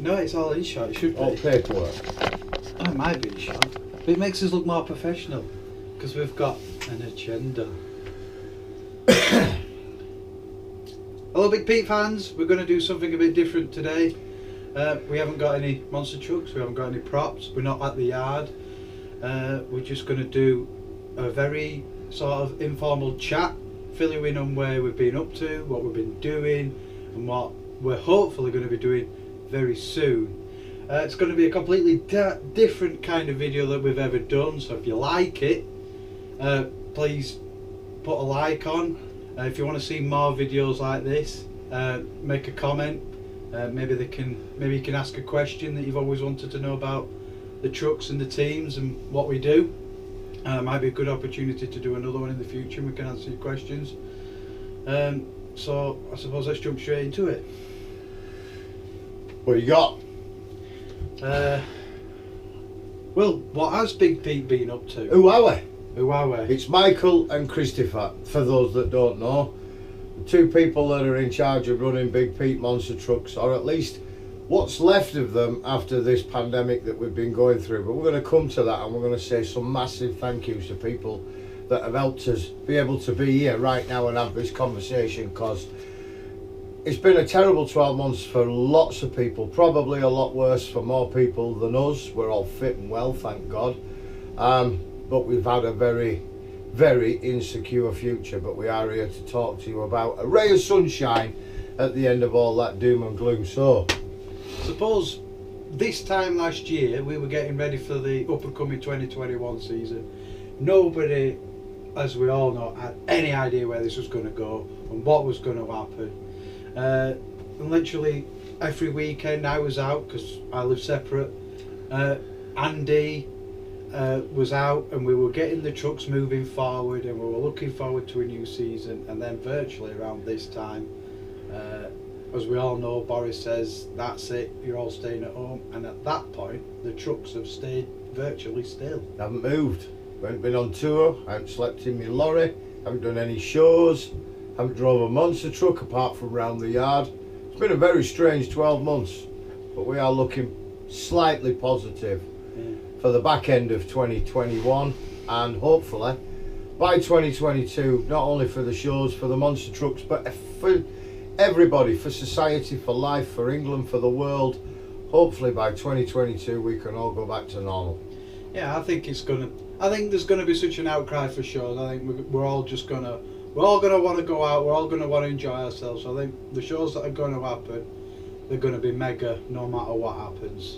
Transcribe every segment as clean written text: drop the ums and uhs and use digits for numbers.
No, it's all in shot. It should be. All paperwork. Oh, it might be in shot. But it makes us look more professional because we've got an agenda. Hello, Big Pete fans. We're going to do something a bit different today. We haven't got any monster trucks. We haven't got any props. We're not at the yard. We're just going to do a very sort of informal chat, fill you in on where we've been up to, what we've been doing, and what we're hopefully going to be doing very soon. It's going to be a completely different kind of video that we've ever done, so if you like it, please put a like on. If you want to see more videos like this, make a comment. Maybe you can ask a question that you've always wanted to know about the trucks and the teams and what we do. Might be a good opportunity to do another one in the future and we can answer your questions. So I suppose let's jump straight into it. What you got? Well, what has Big Pete been up to? Who are we? Who are we? It's Michael and Christopher, for those that don't know. The two people that are in charge of running Big Pete Monster Trucks, or at least what's left of them after this pandemic that we've been going through. But we're going to come to that and we're going to say some massive thank yous to people that have helped us be able to be here right now and have this conversation, because it's been a terrible 12 months for lots of people, probably a lot worse for more people than us. We're all fit and well, thank God. But we've had a very, very insecure future. But we are here to talk to you about a ray of sunshine at the end of all that doom and gloom. So, suppose this time last year we were getting ready for the up and coming 2021 season. Nobody, as we all know, had any idea where this was going to go and what was going to happen. And literally every weekend I was out because I live separate. Andy was out and we were getting the trucks moving forward and we were looking forward to a new season. And then virtually around this time, as we all know, Boris says that's it, you're all staying at home. And at that point the trucks have stayed virtually still. haven't moved, haven't been on tour, haven't slept in my lorry, haven't done any shows, haven't drove a monster truck apart from round the yard. It's been a very strange 12 months, but we are looking slightly positive for the back end of 2021, and hopefully by 2022, not only for the shows, for the monster trucks, but for everybody, for society, for life, for England, for the world. Hopefully by 2022 we can all go back to normal. Yeah, I think there's going to be such an outcry for shows. I think we're all going to want to go out, we're all going to want to enjoy ourselves. So I think the shows that are going to happen, they're going to be mega no matter what happens.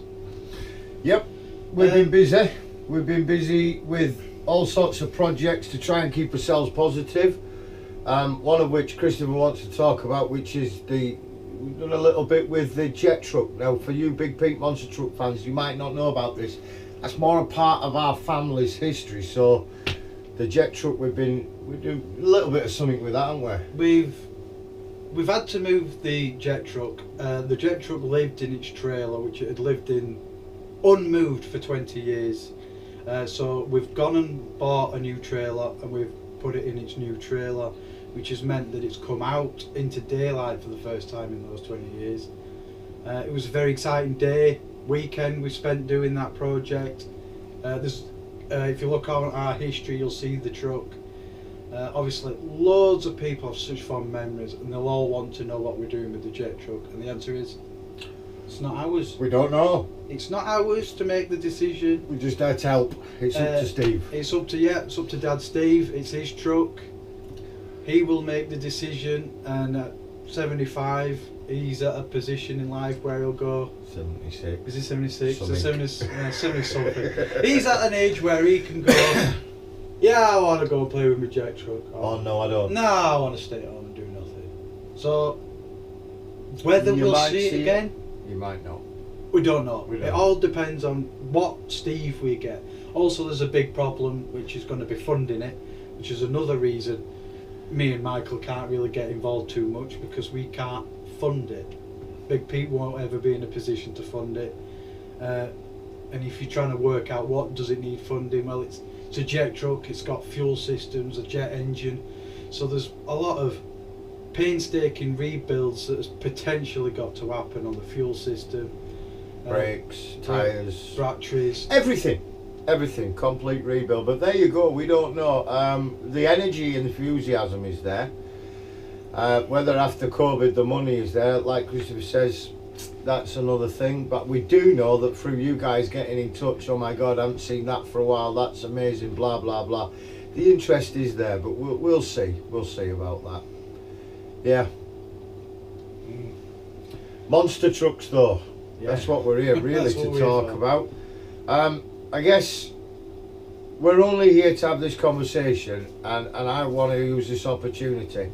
Yep, we've been busy. We've been busy with all sorts of projects to try and keep ourselves positive. One of which Christopher wants to talk about, which is we've done a little bit with the jet truck. Now, for you Big Pete Monster Truck fans, you might not know about this. That's more a part of our family's history. So the jet truck, we do a little bit of something with that, haven't we? We've had to move the jet truck. The jet truck lived in its trailer, which it had lived in unmoved for 20 years. So we've gone and bought a new trailer and we've put it in its new trailer, which has meant that it's come out into daylight for the first time in those 20 years. It was a very exciting weekend we spent doing that project. If you look on our history, you'll see the truck. Obviously loads of people have such fond memories and they'll all want to know what we're doing with the jet truck, and the answer is it's not ours. We don't know. It's not ours to make the decision. We just had to help. It's up to Steve. It's up to Dad Steve. It's his truck. He will make the decision, and at 75 he's at a position in life where he'll go 76. Is he 76? Something. 70 something. He's at an age where he can go, yeah, I want to go and play with my jet truck. Oh no, I don't. No, I want to stay at home and do nothing. So whether we'll see it again, you might not. we don't know. We don't. It all depends on what Steve we get. Also, there's a big problem which is going to be funding it, which is another reason me and Michael can't really get involved too much, because we can't fund it. Big Pete won't ever be in a position to fund it. And if you're trying to work out what does it need funding, well, it's a jet truck, it's got fuel systems, a jet engine, so there's a lot of painstaking rebuilds that has potentially got to happen on the fuel system. brakes, tyres, batteries, everything, complete rebuild. But there you go, we don't know. The energy and enthusiasm is there. Whether after COVID the money is there, like Christopher says, that's another thing. But we do know that through you guys getting in touch, oh my God, I haven't seen that for a while, that's amazing, blah blah blah. The interest is there, but we'll see about that. Yeah. Monster trucks though, that's what we're here really to talk about. I guess we're only here to have this conversation, and I want to use this opportunity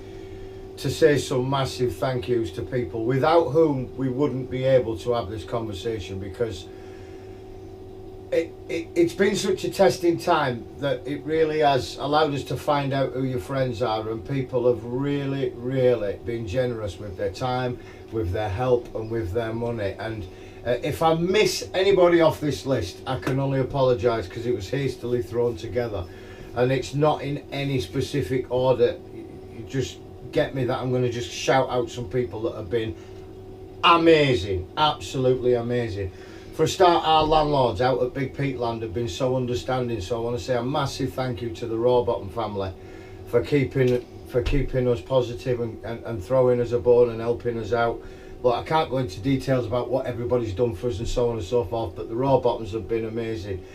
to say some massive thank yous to people without whom we wouldn't be able to have this conversation, because it's been such a testing time that it really has allowed us to find out who your friends are, and people have really been generous with their time, with their help and with their money. And if I miss anybody off this list, I can only apologise, because it was hastily thrown together and it's not in any specific order. You just get me that I'm going to just shout out some people that have been amazing, absolutely amazing. For a start, our landlords out at Big Pete Land have been so understanding, so I want to say a massive thank you to the Rawbottom family for keeping us positive and throwing us a bone and helping us out. But I can't go into details about what everybody's done for us and so on and so forth, but the Rawbottoms have been amazing.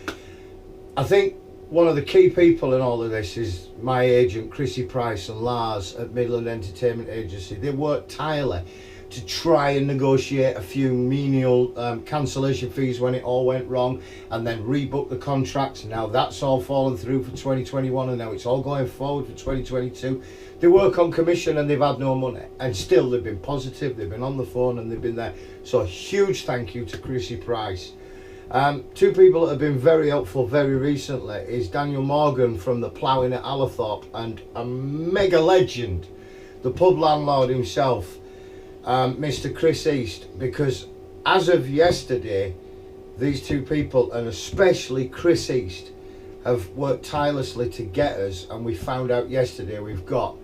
I think one of the key people in all of this is my agent Chrissy Price and Lars at Midland Entertainment Agency. They worked tirelessly to try and negotiate a few menial cancellation fees when it all went wrong, and then rebook the contracts, and now that's all fallen through for 2021, and now it's all going forward for 2022. They work on commission and they've had no money, and still they've been positive, they've been on the phone and they've been there. So a huge thank you to Chrissy Price. Two people that have been very helpful very recently is Daniel Morgan from the Ploughing at Allerthorpe, and a mega legend, the pub landlord himself, Mr. Chris East, because as of yesterday, these two people, and especially Chris East, have worked tirelessly to get us, and we found out yesterday we've got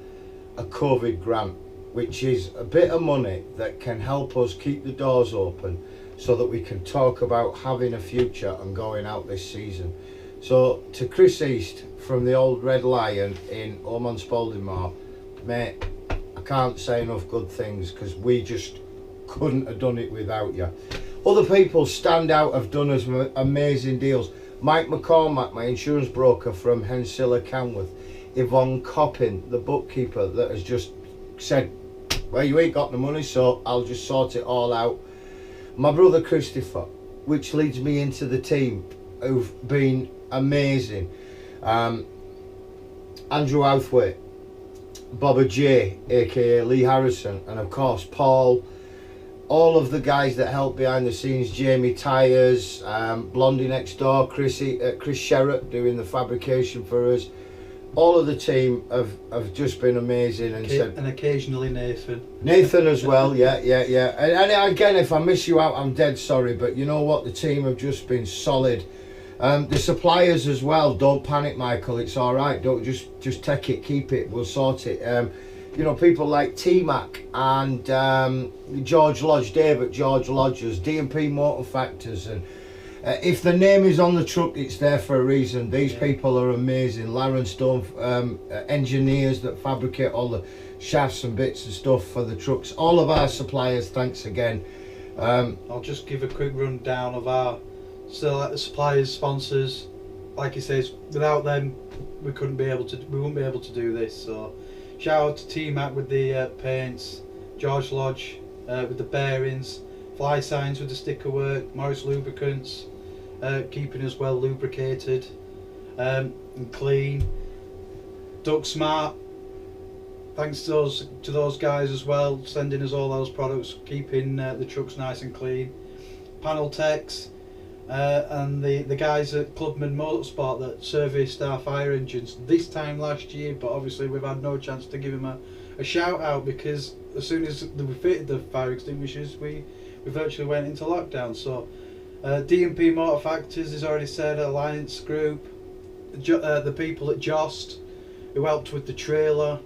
a COVID grant, which is a bit of money that can help us keep the doors open so that we can talk about having a future and going out this season. So to Chris East from the old Red Lion in Ormond Spaldingmore, mate, I can't say enough good things, because we just couldn't have done it without you. Other people stand out, have done us amazing deals. Mike McCormack, my insurance broker from Hensilla, Canworth. Yvonne Coppin, the bookkeeper, that has just said, well, you ain't got the money, so I'll just sort it all out. My brother Christopher, which leads me into the team, who've been amazing. Andrew Outhwaite, Bobber J, aka Lee Harrison, and of course Paul, all of the guys that help behind the scenes, Jamie Tyres, Blondie next door, Chris Sherratt doing the fabrication for us. All of the team have just been amazing, and occasionally Nathan as well. yeah. And again, if I miss you out, I'm dead sorry, but you know what, the team have just been solid. The suppliers as well, don't panic, Michael, it's all right, don't just take it, keep it, we'll sort it. You know, people like T-Mac and George Lodge, Dave at George Lodge's, D&P Motor Factors, and if the name is on the truck, it's there for a reason. These people are amazing. Laren Stone engineers that fabricate all the shafts and bits and stuff for the trucks. All of our suppliers, thanks again. I'll just give a quick rundown of our suppliers, sponsors. Like he says, without them we wouldn't be able to do this. So shout out to T-Mac with the paints, George Lodge with the bearings, Fly Signs with the sticker work, Morris Lubricants keeping us well lubricated and clean, Duck Smart, thanks to those guys as well, sending us all those products, keeping the trucks nice and clean. Panel Techs and the guys at Clubman Motorsport that serviced our fire engines this time last year, but obviously we've had no chance to give them a shout out, because as soon as we fitted the fire extinguishers we virtually went into lockdown. So D&P Motor Factors is already said, Alliance Group, the people at Jost who helped with the trailer,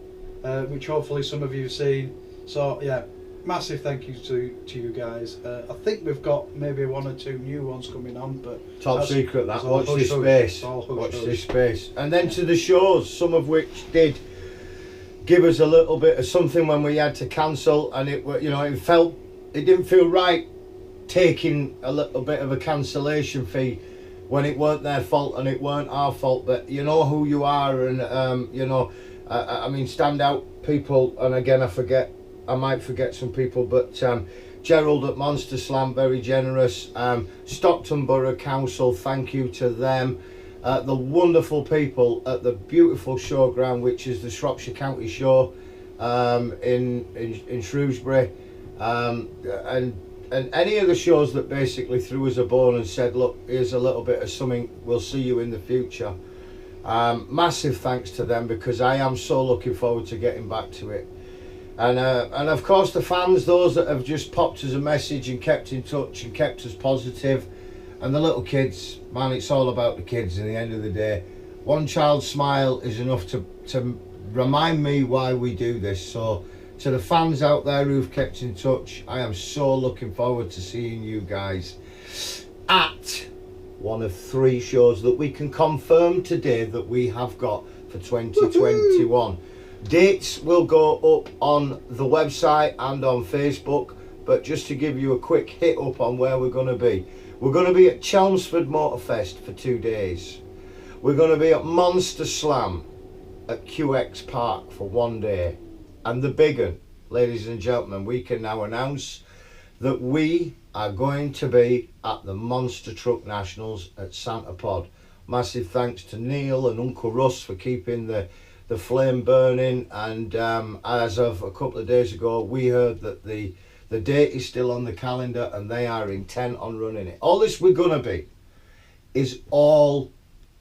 which hopefully some of you have seen. So yeah, massive thank you to you guys. I think we've got maybe 1 or 2 new ones coming on, but Top that's- secret that. that's all Watch hush this hush. space. It's all hush Watch hush. this space. And then to the shows, some of which did give us a little bit of something when we had to cancel, and it didn't feel right taking a little bit of a cancellation fee when it weren't their fault and it weren't our fault. But you know who you are, and I mean, stand out people. And again, I might forget some people, but Gerald at Monster Slam, very generous. Stockton Borough Council, thank you to them. The wonderful people at the beautiful showground, which is the Shropshire County Show in Shrewsbury, and any of the shows that basically threw us a bone and said, look, here's a little bit of something, we'll see you in the future. Massive thanks to them, because I am so looking forward to getting back to it. And of course the fans, those that have just popped us a message and kept in touch and kept us positive. And the little kids, man, it's all about the kids in the end of the day. One child's smile is enough to remind me why we do this. So to the fans out there who've kept in touch, I am so looking forward to seeing you guys at one of 3 shows that we can confirm today that we have got for 2021. Woohoo! Dates will go up on the website and on Facebook, but just to give you a quick hit up on where we're going to be. We're going to be at Chelmsford Motorfest for 2 days. We're going to be at Monster Slam at QX Park for 1 day. And the big one, ladies and gentlemen, we can now announce that we are going to be at the Monster Truck Nationals at Santa Pod. Massive thanks to Neil and Uncle Russ for keeping the flame burning. And as of a couple of days ago, we heard that the date is still on the calendar and they are intent on running it. All this we're going to be is all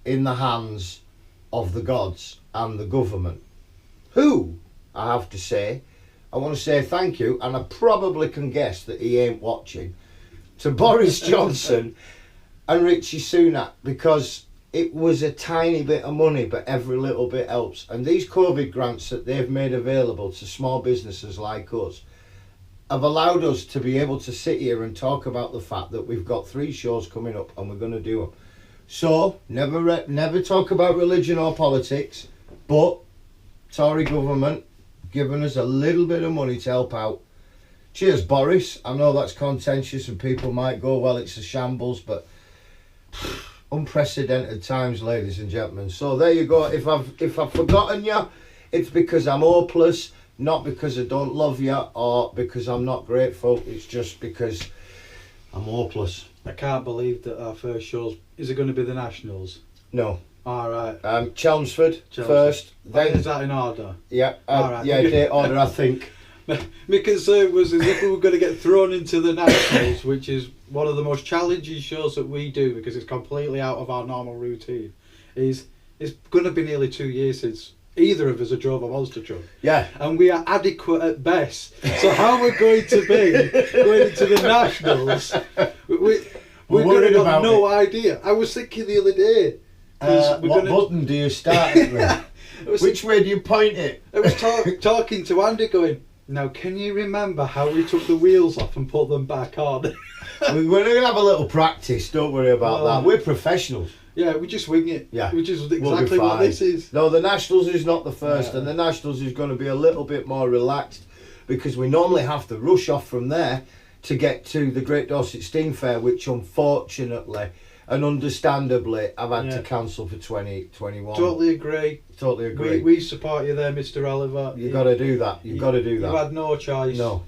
in the hands of the gods and the government, who, I have to say, I want to say thank you, and I probably can guess that he ain't watching, to Boris Johnson and Richie Sunak, because it was a tiny bit of money, but every little bit helps. And these COVID grants that they've made available to small businesses like us have allowed us to be able to sit here and talk about the fact that we've got 3 shows coming up and we're going to do them. So never talk about religion or politics, but Tory government giving us a little bit of money to help out. Cheers, Boris. I know that's contentious and people might go, well, it's a shambles, but unprecedented times, ladies and gentlemen. So there you go. If I've forgotten you, it's because I'm hopeless. Not because I don't love you or because I'm not grateful. It's just because I'm hopeless. I can't believe that our first show's... Is it going to be the Nationals? No. Alright. Chelmsford first. Then is that in order? Yeah. Alright. Yeah, date order, I think. My concern was as if we were going to get thrown into the Nationals, which is one of the most challenging shows that we do because it's completely out of our normal routine. It's going to be nearly 2 years since either of us have drove a monster truck. Yeah. And we are adequate at best. So how we're going to be going into the Nationals, we're going to have no idea. I was thinking the other day. What button do you start with? Which way do you point it? I was talking to Andy going, now can you remember how we took the wheels off and put them back on? We're going to have a little practice, don't worry about that. We're professionals. Yeah, we just wing it. Yeah, which is exactly what this is. No, the Nationals is not the first, and the Nationals is going to be a little bit more relaxed because we normally have to rush off from there to get to the Great Dorset Steam Fair, which unfortunately and understandably I've had to cancel for 2021. Totally agree. Totally agree. We support you there, Mr. Oliver. You've got to do that. You've got to do that. You had no choice. No.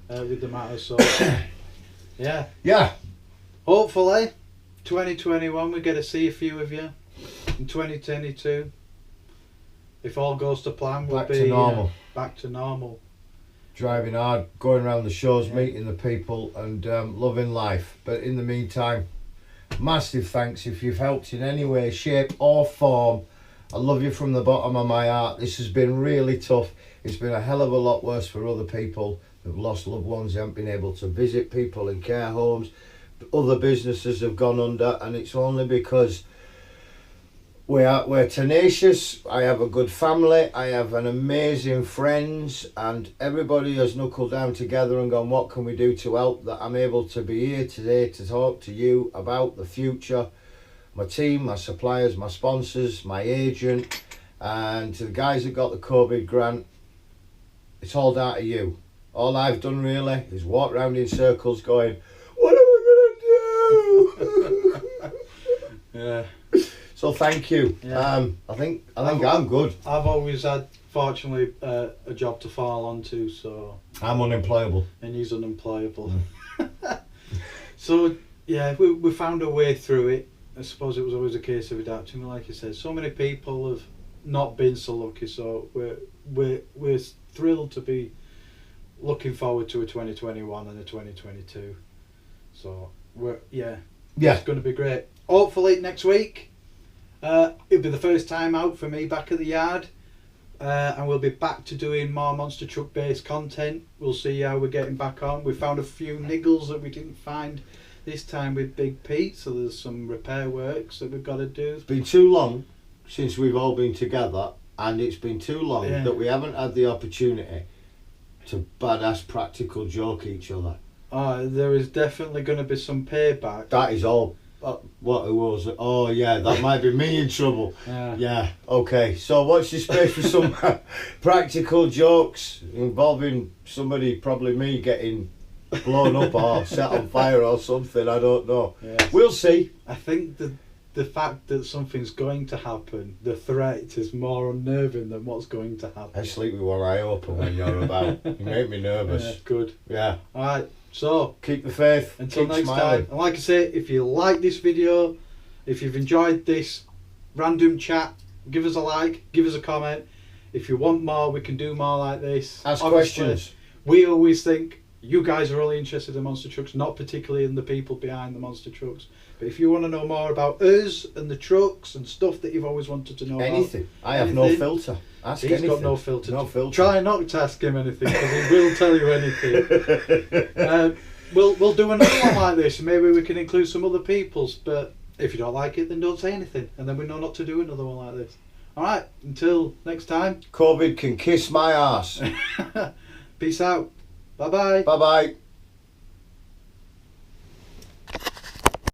With the matter, so yeah. Yeah. Hopefully, 2021 we get to see a few of you. In 2022, if all goes to plan, we'll be back to normal. Driving hard, going around the shows, meeting the people, and loving life. But in the meantime, massive thanks if you've helped in any way, shape or form. I love you from the bottom of my heart. This has been really tough. It's been a hell of a lot worse for other people who've lost loved ones, who haven't been able to visit people in care homes. Other businesses have gone under, and it's only because We're tenacious. I have a good family. I have an amazing friends, and everybody has knuckled down together and gone, what can we do to help? That I'm able to be here today to talk to you about the future. My team, my suppliers, my sponsors, my agent, and to the guys that got the COVID grant. It's all down to you. All I've done really is walk around in circles going, what are we gonna do? Yeah. So thank you. Yeah. I think I'm good. I've always had, fortunately, a job to fall onto, so. I'm unemployable. And he's unemployable. So yeah, we found a way through it. I suppose it was always a case of adapting. Like you said, so many people have not been so lucky. So we're thrilled to be looking forward to a 2021 and a 2022. So it's going to be great. Hopefully next week. It'll be the first time out for me back at the yard, and we'll be back to doing more monster truck based content. We'll see how we're getting back on. We found a few niggles that we didn't find this time with Big Pete, so there's some repair works that we've got to do. It's been too long since we've all been together, and it's been too long that we haven't had the opportunity to badass practical joke each other. There is definitely going to be some payback. That is all. What it was? Oh yeah, that might be me in trouble. Yeah. Okay. So watch your space for some practical jokes involving somebody, probably me, getting blown up or set on fire or something. I don't know. Yes. We'll see. I think the fact that something's going to happen, the threat is more unnerving than what's going to happen. I sleep with one eye open when you're about. You make me nervous. Yeah, good. Yeah. All right. So keep the faith. Until keep next smiling. time. And like I say, if you like this video, if you've enjoyed this random chat, give us a like, give us a comment. If you want more, we can do more like this. Ask Obviously, questions. We always think you guys are only interested in monster trucks, not particularly in the people behind the monster trucks. But if you want to know more about us and the trucks and stuff that you've always wanted to know anything. about, I have no filter. Ask He's anything. got no filter. No filter. Try not to ask him anything, because he will tell you anything. We'll do another one like this, and maybe we can include some other people's, but if you don't like it, then don't say anything, and then we know not to do another one like this. Alright, until next time. COVID can kiss my arse. Peace out. Bye bye. Bye bye.